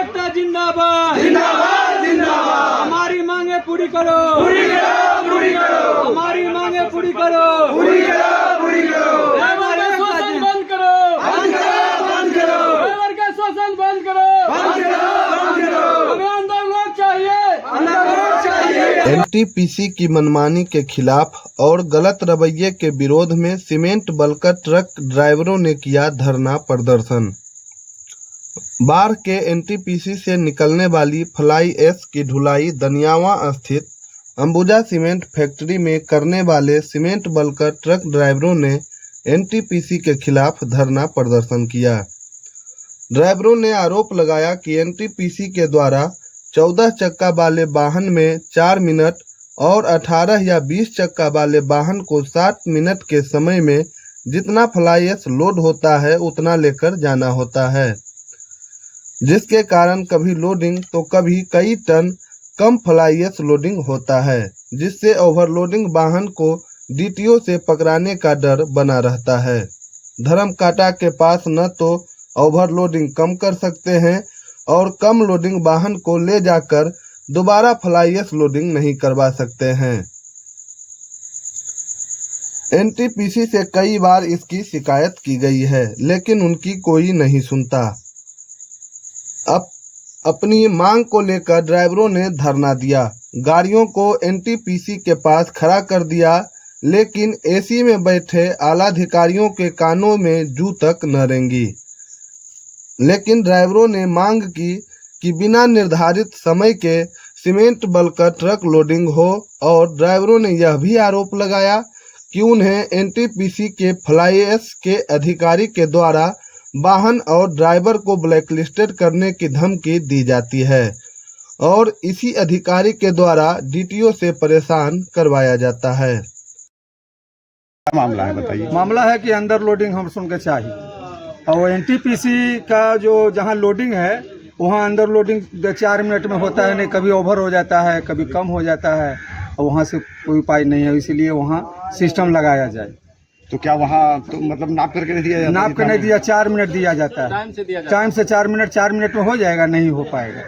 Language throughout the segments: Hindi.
एकता जिंदाबाद जिंदाबाद जिंदाबाद। हमारी मांगे पूरी करो, पूरी करो, पूरी करो, हमारी मांगे पूरी करो, पूरी करो, पूरी करो। ड्राइवर का शोषण बंद करो, बंद करो, बंद करो, ड्राइवर का शोषण बंद करो, बंद करो, बंद करो। हमें अंदर लोग चाहिए, अंदर लोग चाहिए। एनटीपीसी की मनमानी के खिलाफ और गलत रवैये के विरोध में सीमेंट बल्कर ट्रक ड्राइवरों ने किया धरना प्रदर्शन। बाढ़ के एनटीपीसी से निकलने वाली फ्लाई ऐश की ढुलाई दनियावां स्थित अंबुजा सीमेंट फैक्ट्री में करने वाले सीमेंट बल्कर ट्रक ड्राइवरों ने एनटीपीसी के खिलाफ धरना प्रदर्शन किया। ड्राइवरों ने आरोप लगाया कि एनटीपीसी के द्वारा 14 चक्का वाले वाहन में 4 मिनट और 18 या 20 चक्का वाले वाहन को 60 मिनट के समय में जितना फ्लाई ऐश लोड होता है उतना लेकर जाना होता है, जिसके कारण कभी लोडिंग तो कभी कई टन कम फ्लाई ऐश लोडिंग होता है, जिससे ओवरलोडिंग वाहन को डीटीओ से पकड़ाने का डर बना रहता है। धर्मकांटा के पास न तो ओवरलोडिंग कम कर सकते हैं और कम लोडिंग वाहन को ले जाकर दोबारा फ्लाई ऐश लोडिंग नहीं करवा सकते हैं। एनटीपीसी से कई बार इसकी शिकायत की गई है, लेकिन उनकी कोई नहीं सुनता। अपनी मांग को लेकर ड्राइवरों ने धरना दिया, गाड़ियों को एनटीपीसी के पास खड़ा कर दिया, लेकिन एसी में बैठे आलाधिकारियों के कानों में जू तक न रेंगी। लेकिन ड्राइवरों ने मांग की कि बिना निर्धारित समय के सीमेंट बल्कर ट्रक लोडिंग हो, और ड्राइवरों ने यह भी आरोप लगाया कि उन्हें एनटीपीसी के फ्लाई ऐश के अधिकारी के द्वारा वाहन और ड्राइवर को ब्लैकलिस्टेड करने की धमकी दी जाती है और इसी अधिकारी के द्वारा डीटीओ से परेशान करवाया जाता है। मामला है बताइए। मामला है कि अंदर लोडिंग हम सुन के चाहिए, और एनटीपीसी का जो जहां लोडिंग है वहां अंदर लोडिंग 4 मिनट में होता है, नहीं कभी ओवर हो जाता है, कभी कम हो जाता है, और वहां से कोई उपाय नहीं है, इसलिए वहां सिस्टम लगाया जाए। तो क्या वहाँ तो मतलब नाप करके नहीं दिया जाता? नाप के नहीं दिया, 4 मिनट दिया जाता है, टाइम से 4 मिनट में हो जाएगा, नहीं हो पाएगा,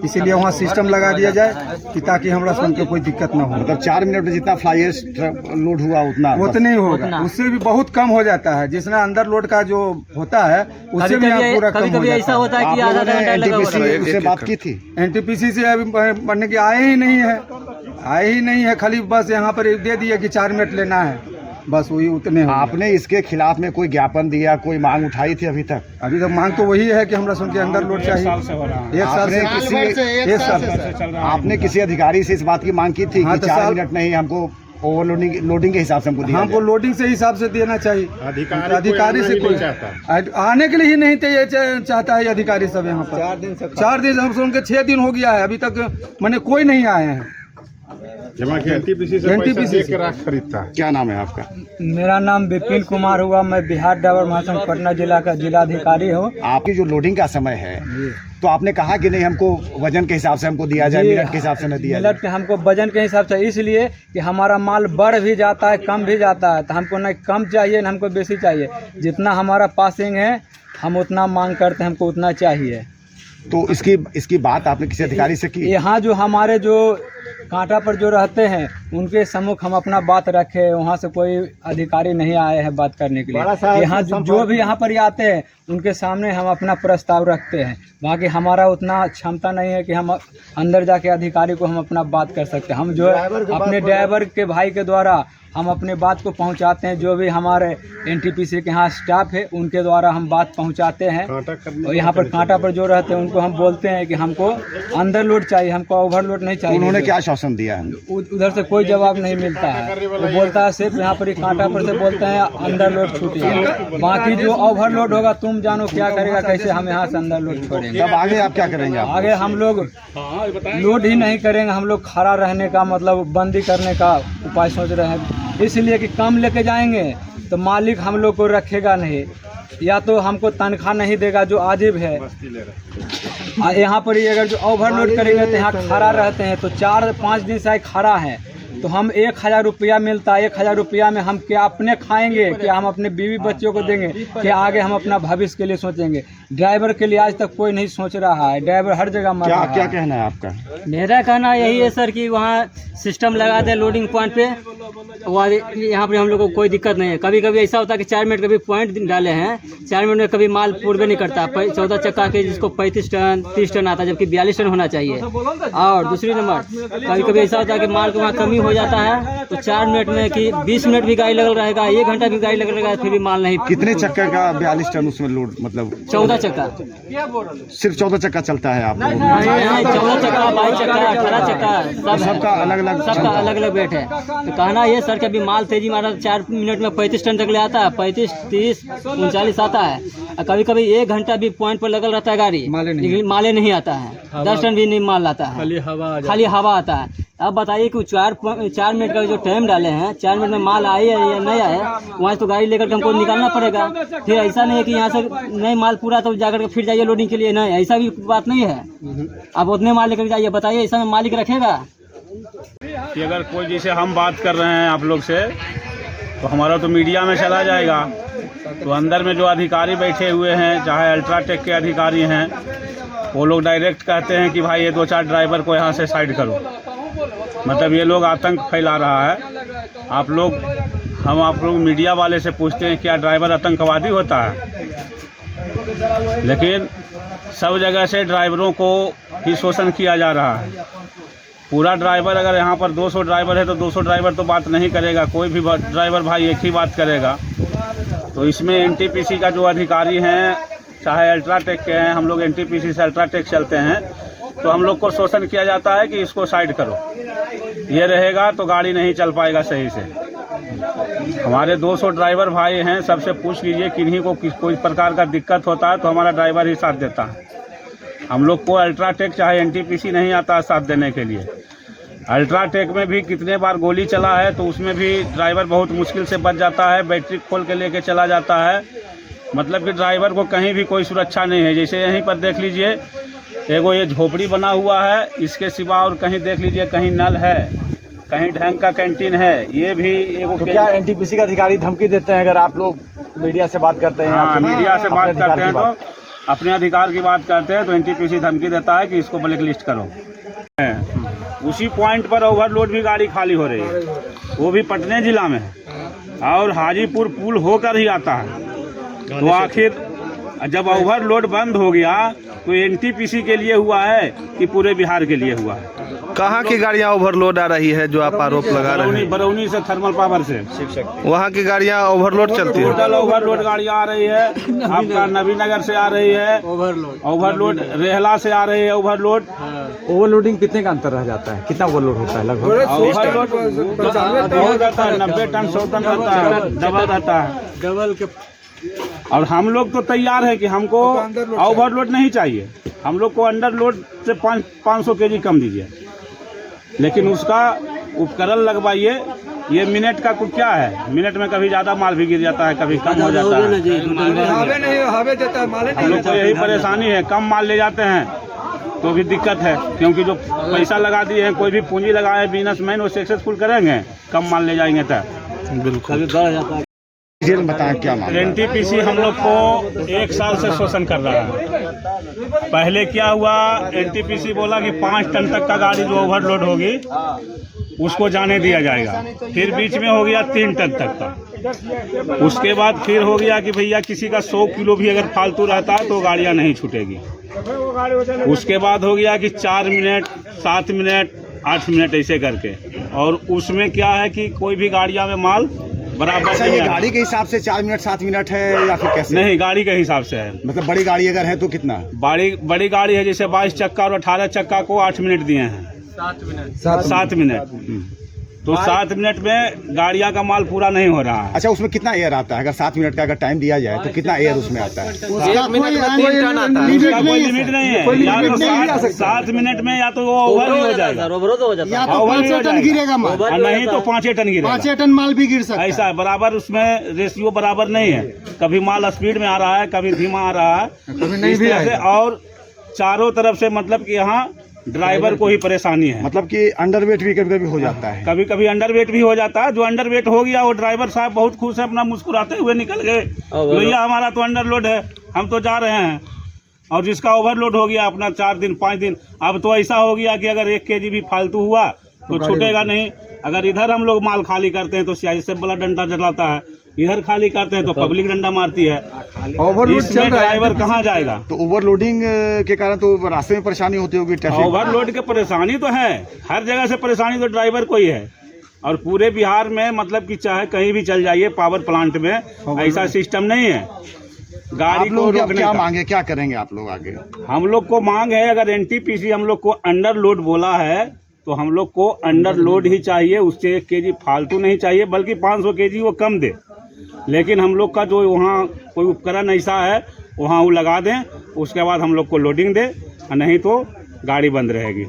इसीलिए वहाँ सिस्टम लगा दिया जाए कि ताकि हमरा सुन के कोई दिक्कत ना हो। मतलब 4 मिनट में जितना फ्लाई ऐश लोड हुआ उतना ही होगा, उससे भी बहुत कम हो जाता है, जितना अंदर लोड का जो होता है उससे भी पूरा कम हो जाता है। होता है कि आधा घंटा लगा हुआ है। से बात की थी एनटीपीसी से अभी पढ़ने के आए ही नहीं है, खाली बस यहाँ पर दे दिए कि 4 मिनट लेना है, बस वही उतने। आपने इसके खिलाफ में कोई ज्ञापन दिया, कोई मांग उठाई थी अभी तक? अभी तक मांग तो वही है कि हमरा सुन के अंदर लोड चाहिए। 1 साल से आपने किसी अधिकारी से इस बात की मांग की थी कि 4 मिनट नहीं, हमको ओवरलोडिंग लोडिंग के हिसाब से हमको लोडिंग से हिसाब से देना चाहिए। अधिकारी से कोई आने के लिए ही नहीं चाहता है अधिकारी सब यहाँ पर। 4 दिन हम सुन के 6 दिन हो गया है, अभी तक मैंने कोई नहीं आए हैं। एनटीपीसी से खरीदता है। क्या नाम है आपका? मेरा नाम विपिन कुमार हुआ, मैं बिहार ड्राइवर महासंघ पटना जिला का जिलाधिकारी हूँ। आपकी जो लोडिंग का समय है तो आपने कहा कि नहीं हमको वजन के हिसाब से हमको दिया जाए, मिनट के हिसाब से न दिया जाए। मिनट के हमको वजन के हिसाब से, इसलिए कि हमारा माल बढ़ भी जाता है कम भी जाता है, तो हमको न कम चाहिए न हमको बेसी चाहिए, जितना हमारा पासिंग है हम उतना मांग करते हैं, हमको उतना चाहिए। तो इसकी बात आपने किसी अधिकारी से की? यहाँ जो हमारे जो कांटा पर जो रहते हैं उनके सम्मुख हम अपना बात रखे, वहाँ से कोई अधिकारी नहीं आए हैं बात करने के लिए। यहाँ जो भी यहाँ पर आते हैं उनके सामने हम अपना प्रस्ताव रखते हैं, बाकी हमारा उतना क्षमता नहीं है कि हम अंदर जाके अधिकारी को हम अपना बात कर सकते हैं। हम जो अपने ड्राइवर के भाई के द्वारा हम अपने बात को पहुंचाते हैं, जो भी हमारे एनटीपीसी के यहाँ स्टाफ है उनके द्वारा हम बात पहुंचाते हैं, और यहाँ पर कांटा पर जो रहते हैं उनको हम बोलते हैं कि हमको अंदर लोड चाहिए, हमको ओवरलोड नहीं चाहिए। उन्होंने क्या आश्वासन दिया है? उधर से कोई जवाब नहीं मिलता है, वो बोलता है सिर्फ यहाँ पर कांटा पर से बोलते हैं अंदर लोड छूटिए, बाकी जो ओवरलोड होगा तुम जानो क्या करेगा, कैसे हम यहाँ से अंदर लोड छोड़ेंगे। अब आगे आप क्या करेंगे? आगे हम लोग लोड ही नहीं करेंगे, हम लोग खड़ा रहने का मतलब बंदी करने का उपाय सोच रहे हैं, इसलिए कि कम लेके जाएंगे तो मालिक हम लोग को रखेगा नहीं, या तो हमको तनख्वाह नहीं देगा जो आजिब है। यहाँ पर अगर जो ओवरलोड करेंगे तो यहाँ खड़ा रहते हैं, तो 4-5 दिन से खड़ा है, तो हम 1000 रुपया मिलता है, 1000 रुपया में हम क्या अपने खाएंगे, क्या हम अपने बीवी बच्चों को देंगे, क्या आगे हम अपना भविष्य के लिए सोचेंगे। ड्राइवर के लिए आज तक कोई नहीं सोच रहा है, ड्राइवर हर जगह मर रहा है। क्या कहना है आपका? मेरा कहना यही है सर कि वहाँ सिस्टम लगा दे लोडिंग पॉइंट पे, वहाँ यहाँ पे हम लोग को कोई दिक्कत नहीं है। कभी कभी ऐसा होता है कि 4 मिनट कभी पॉइंट डाले हैं, 4 मिनट में कभी माल पूर्वे नहीं करता। 14 चक्का के जिसको 35 टन 30 टन आता है, जबकि 42 टन होना चाहिए। और दूसरी नंबर कभी कभी ऐसा होता है कि माल को वहाँ कमी हो जाता है, तो 4 मिनट में कि 20 मिनट भी गाड़ी लगल रहेगा, 1 घंटा भी गाड़ी लगल रहेगा, फिर भी माल नहीं। कितने चक्का का 42 टन उसमें लोड, मतलब 14 चक्का, सिर्फ 14 चक्का चलता है आप लोगों? 14 चक्का, 22 चक्का, 18 चक्का, सबका अलग अलग सबका अलग अलग वेट है। तो कहना ये सर कि अभी माल तेजी मारा 4 मिनट में 35 टन तक ले आता है, 35, 30, 39 आता है। और कभी कभी 1 घंटा भी पॉइंट पर लगल रहता है गाड़ी, लेकिन माले नहीं आता है, 10 टन भी नहीं माल आता है, खाली हवा आता है। अब बताइए कि 4 मिनट का जो टाइम डाले हैं, 4 मिनट में माल आए या नहीं आए, वहाँ से तो गाड़ी लेकर के हमको निकालना पड़ेगा। फिर ऐसा नहीं है कि यहाँ से नहीं माल पूरा तो जाकर के फिर जाइए लोडिंग के लिए, नहीं, ऐसा भी बात नहीं है। आप उतने माल लेकर जाइए, बताइए ऐसा में मालिक रखेगा? कि अगर कोई जैसे हम बात कर रहे हैं आप लोग से, तो हमारा तो मीडिया में चला जाएगा, तो अंदर में जो अधिकारी बैठे हुए हैं, चाहे अल्ट्राटेक के अधिकारी हैं, वो लोग डायरेक्ट कहते हैं कि भाई ये 2-4 ड्राइवर को यहाँ से साइड करो। मतलब ये लोग आतंक फैला रहा है। आप लोग मीडिया वाले से पूछते हैं क्या ड्राइवर आतंकवादी होता है? लेकिन सब जगह से ड्राइवरों को ही शोषण किया जा रहा है। पूरा ड्राइवर, अगर यहाँ पर 200 ड्राइवर है तो 200 ड्राइवर तो बात नहीं करेगा, कोई भी ड्राइवर भाई एक ही बात करेगा। तो इसमें एनटीपीसी का जो अधिकारी हैं, चाहे अल्ट्राटेक के हैं, हम लोग एनटीपीसी से अल्ट्राटेक चलते हैं, तो हम लोग को शोषण किया जाता है कि इसको साइड करो, ये रहेगा तो गाड़ी नहीं चल पाएगा सही से। हमारे 200 ड्राइवर भाई हैं, सबसे पूछ लीजिए किन्हीं को कोई प्रकार का दिक्कत होता है तो हमारा ड्राइवर ही साथ देता है। हम लोग को अल्ट्राटेक चाहे एनटीपीसी नहीं आता साथ देने के लिए। अल्ट्राटेक में भी कितने बार गोली चला है, तो उसमें भी ड्राइवर बहुत मुश्किल से बच जाता है, बैटरी खोल के लेके चला जाता है। मतलब कि ड्राइवर को कहीं भी कोई सुरक्षा नहीं है। जैसे यहीं पर देख लीजिए, एगो ये झोपड़ी बना हुआ है, इसके सिवा और कहीं देख लीजिए कहीं नल है, कहीं ढंग का कैंटीन है। ये भी एगो तो क्या एनटीपीसी का अधिकारी धमकी देते हैं अगर आप लोग मीडिया से बात करते हैं? हाँ, मीडिया से बात करते हैं तो अपने अधिकार की बात करते हैं तो एनटीपीसी धमकी देता है कि इसको ब्लैक लिस्ट करो। उसी पॉइंट पर ओवरलोड भी गाड़ी खाली हो रही है, वो भी पटने जिला में है और हाजीपुर पुल होकर ही आता है। तो आखिर जब ओवरलोड बंद हो गया तो एनटीपीसी के लिए हुआ है कि पूरे बिहार के लिए हुआ है? कहाँ की गाड़ियाँ ओवरलोड आ रही है जो आप आरोप लगा रहे हैं? बरौनी से थर्मल पावर से वहाँ की गाड़ियाँ ओवरलोड चलती है? टोटल ओवरलोड गाड़ियाँ आ रही है। आपका नबीनगर से आ रही है ओवरलोड, रेहला से आ रही है ओवरलोड। ओवरलोडिंग कितने का अंतर रह जाता है? कितना ओवरलोड होता है लगभग? ओवरलोड रहता है 90 टन 100 टन रहता है, डबल रहता है डबल के। और हम लोग तो तैयार है कि हमको ओवरलोड नहीं चाहिए, हम लोग को अंडरलोड से 500 केजी कम दीजिए, लेकिन उसका उपकरण लगवाइए। ये मिनट का कुछ क्या है, मिनट में कभी ज़्यादा माल भी गिर जाता है, कभी कम हो जाता है। हम लोग को यही परेशानी है, कम माल ले जाते हैं तो भी दिक्कत है, क्योंकि जो पैसा लगा दिए हैं, कोई भी पूंजी लगाए बिजनेसमैन, वो सक्सेसफुल करेंगे, कम माल ले जाएंगे तो बिल्कुल। बताएं क्या मामला? एनटीपीसी हम लोग को 1 साल से शोषण कर रहा है। पहले क्या हुआ, एनटीपीसी बोला कि 5 टन तक का गाड़ी जो ओवरलोड होगी उसको जाने दिया जाएगा। फिर बीच में हो गया 3 टन तक का। उसके बाद फिर हो गया कि भैया किसी का 100 किलो भी अगर फालतू रहता है तो गाड़ियाँ नहीं छूटेगी। उसके बाद हो गया कि 4 मिनट 7 मिनट 8 मिनट ऐसे करके, और उसमें क्या है कि कोई भी गाड़ियाँ में माल बराबर अच्छा, ये गाड़ी के हिसाब से 4 मिनट 7 मिनट है या फिर कैसे? नहीं, गाड़ी के हिसाब से है। मतलब बड़ी गाड़ी अगर है तो कितना? बड़ी गाड़ी है, जैसे 22 चक्का और 18 चक्का को 8 मिनट दिए हैं, 7 मिनट। तो 7 मिनट में गाड़ियाँ का माल पूरा नहीं हो रहा है। अच्छा, उसमें कितना एयर आता है? अगर 7 मिनट का अगर टाइम दिया जाए तो कितना एयर उसमें आता है? उसका कोई लिमिट नहीं है, या तो 7 मिनट में या तो वो ओवर ही हो जाएगा, या तो 5 टन गिरेगा माल, नहीं तो 5 टन गिरेगा, 5 टन माल भी गिर सकता है। ऐसा बराबर, उसमें रेशियो बराबर नहीं है। कभी माल स्पीड में आ रहा है, कभी धीमा आ रहा है, इस तरह से। और चारों तरफ से मतलब कि यहाँ ड्राइवर को ही परेशानी है। मतलब कि अंडरवेट भी कभी कभी हो जाता है। कभी कभी अंडरवेट भी हो जाता है। जो अंडरवेट हो गया वो ड्राइवर साहब बहुत खुश है, अपना मुस्कुराते हुए निकल गए, भैया हमारा तो अंडरलोड है, हम तो जा रहे हैं। और जिसका ओवरलोड हो गया अपना 4 दिन 5 दिन, अब तो ऐसा हो गया कि अगर 1 kg भी फालतू हुआ तो छूटेगा नहीं। अगर इधर हम लोग माल खाली करते हैं तो सीआईएसएफ वाला डंडा चलाता है, इधर खाली करते हैं तो पब्लिक डंडा मारती है। ओवरलोड चल इसमें रहा है। ड्राइवर कहाँ जाएगा? तो ओवरलोडिंग के कारण तो रास्ते में परेशानी होती होगी, ट्रैफिक। ओवरलोड की परेशानी तो है, हर जगह से परेशानी तो ड्राइवर को ही है। और पूरे बिहार में मतलब कि चाहे कहीं भी चल जाइए पावर प्लांट में ऐसा सिस्टम नहीं है गाड़ी आप को लोग रोकने क्या का। मांगे, क्या करेंगे आप लोग आगे? हम लोग को मांग है, अगर एनटीपीसी हम लोग को अंडर लोड बोला है तो हम लोग को अंडर लोड ही चाहिए, उससे 1 kg फालतू नहीं चाहिए, बल्कि 500 kg वो कम दे। लेकिन हम लोग का जो वहाँ कोई उपकरण ऐसा है वहाँ वो लगा दें, उसके बाद हम लोग को लोडिंग दे, नहीं तो गाड़ी बंद रहेगी।